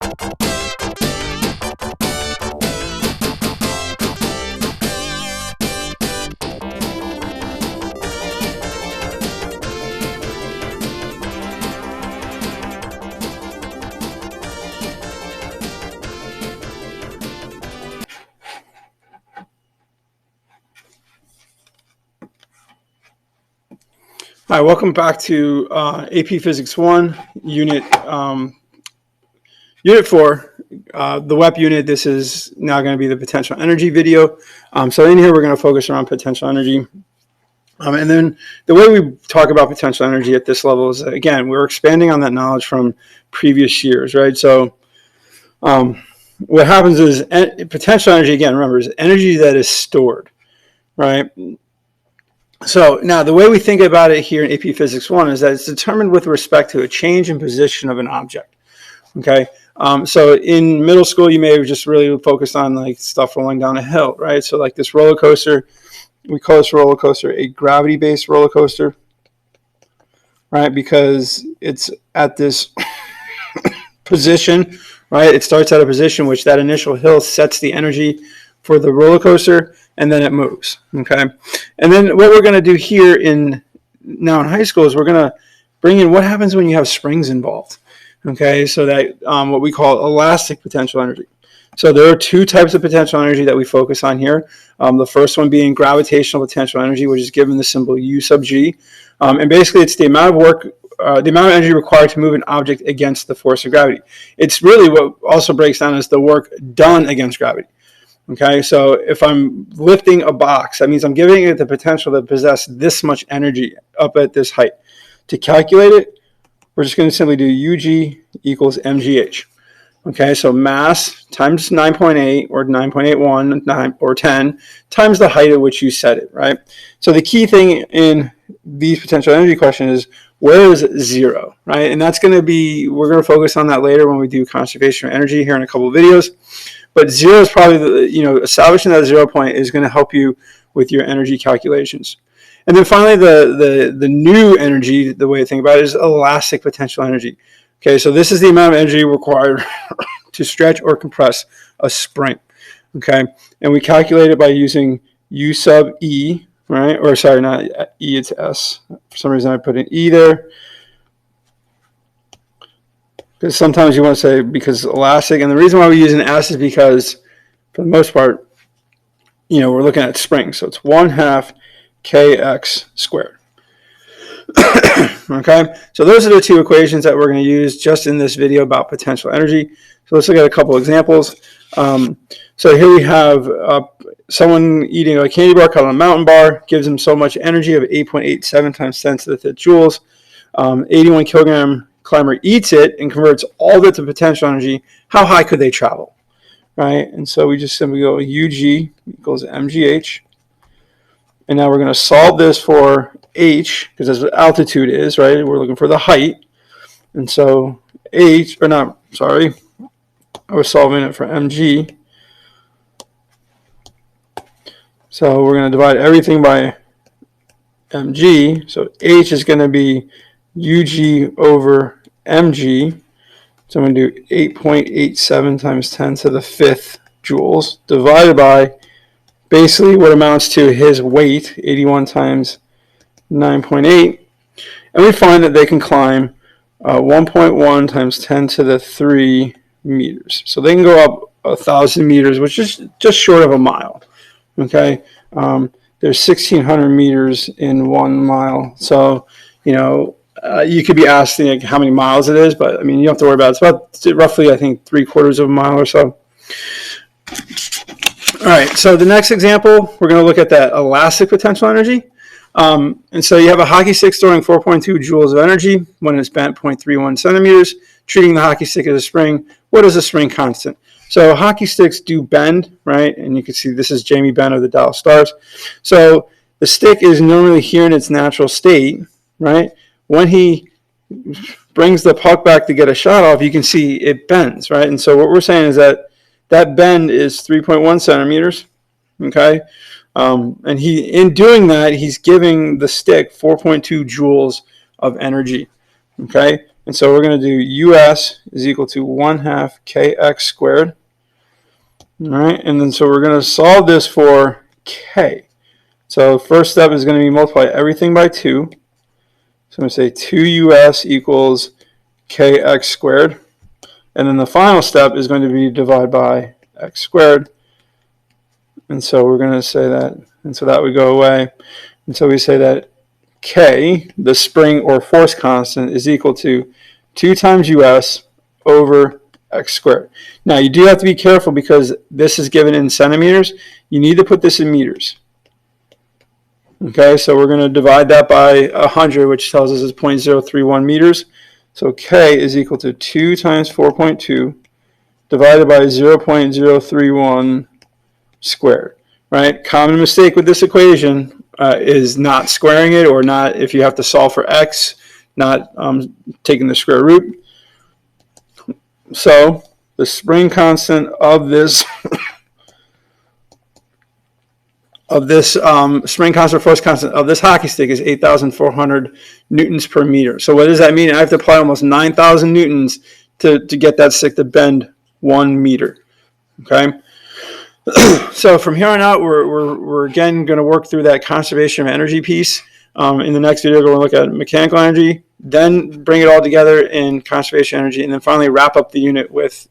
Hi, welcome back to AP Physics 1, Unit 4, the WEP unit. This is now going to be the potential energy video. So in here, we're going to focus around potential energy. And then the way we talk about potential energy at this level is, again, we're expanding on that knowledge from previous years, right? So what happens is potential energy, again, remember, is energy that is stored, right? So now the way we think about it here in AP Physics 1 is that it's determined with respect to a change in position of an object, okay? So in middle school, you may have just really focused on like stuff rolling down a hill, right? So like this roller coaster, we call this roller coaster a gravity-based roller coaster, right? Because it's at this position, right? It starts at a position which that initial hill sets the energy for the roller coaster, and then it moves, okay? And then what we're going to do here now in high school is we're going to bring in what happens when you have springs involved, okay? So that what we call elastic potential energy. So there are two types of potential energy that we focus on here. The first one being gravitational potential energy, which is given the symbol U sub G. And basically it's the amount of work, the amount of energy required to move an object against the force of gravity. It's really what also breaks down as the work done against gravity. Okay, so if I'm lifting a box, that means I'm giving it the potential to possess this much energy up at this height. To calculate it, we're just going to simply do UG equals MGH. Okay, so mass times 9.8 or 9.81 or 10 times the height at which you set it, right? So the key thing in these potential energy questions is where is zero, right? And that's going to be, we're going to focus on that later when we do conservation of energy here in a couple of videos. But zero is probably, establishing that 0 point is going to help you with your energy calculations. And then finally, the new energy, the way to think about it is elastic potential energy. Okay, so this is the amount of energy required to stretch or compress a spring. Okay, and we calculate it by using U sub E, right? Or sorry, not E, it's S. For some reason I put an E there. Because sometimes you want to say because elastic, and the reason why we use an S is because for the most part, we're looking at springs. So it's 1/2 kx squared. Okay, so those are the two equations that we're going to use just in this video about potential energy. So let's look at a couple examples. So here we have someone eating a candy bar cut on a mountain bar, gives them so much energy of 8.87 times 10 to the 5th joules. 81 kilogram climber eats it and converts all of it to potential energy. How high could they travel, right? And so we just simply go UG equals MGH. And now we're going to solve this for H, because that's what altitude is, right? We're looking for the height. And so I was solving it for MG. So we're going to divide everything by MG. So H is going to be UG over MG. So I'm going to do 8.87 times 10 to the 5th joules divided by basically what amounts to his weight, 81 times 9.8. And we find that they can climb 1.1 times 10 to the 3 meters. So they can go up 1,000 meters, which is just short of a mile. Okay, there's 1,600 meters in 1 mile. So, you could be asking like how many miles it is, but I mean, you don't have to worry about it. It's about roughly, I think, 3/4 of a mile or so. All right, so the next example, we're going to look at that elastic potential energy. And so you have a hockey stick storing 4.2 joules of energy when it's bent 0.31 centimeters, treating the hockey stick as a spring. What is a spring constant? So hockey sticks do bend, right? And you can see this is Jamie Benn of the Dallas Stars. So the stick is normally here in its natural state, right? When he brings the puck back to get a shot off, you can see it bends, right? And so what we're saying is that bend is 3.1 centimeters, okay? And in doing that, he's giving the stick 4.2 joules of energy, okay? And so we're going to do US is equal to 1/2 kx squared. All right, and then so we're going to solve this for k. So first step is going to be multiply everything by 2. So I'm going to say 2US equals kx squared. And then the final step is going to be divide by x squared. And so we're going to say that, and so that would go away. And so we say that K, the spring or force constant, is equal to 2 times US over x squared. Now you do have to be careful because this is given in centimeters. You need to put this in meters. Okay, so we're going to divide that by 100, which tells us it's 0.031 meters. So K is equal to 2 times 4.2 divided by 0.031 squared, right? Common mistake with this equation is not squaring it, or not, if you have to solve for x, not taking the square root. So the spring constant of this spring constant or force constant of this hockey stick is 8,400 newtons per meter. So what does that mean? I have to apply almost 9,000 newtons to get that stick to bend 1 meter. Okay. So from here on out, we're again going to work through that conservation of energy piece. In the next video, we're going to look at mechanical energy, then bring it all together in conservation energy, and then finally wrap up the unit with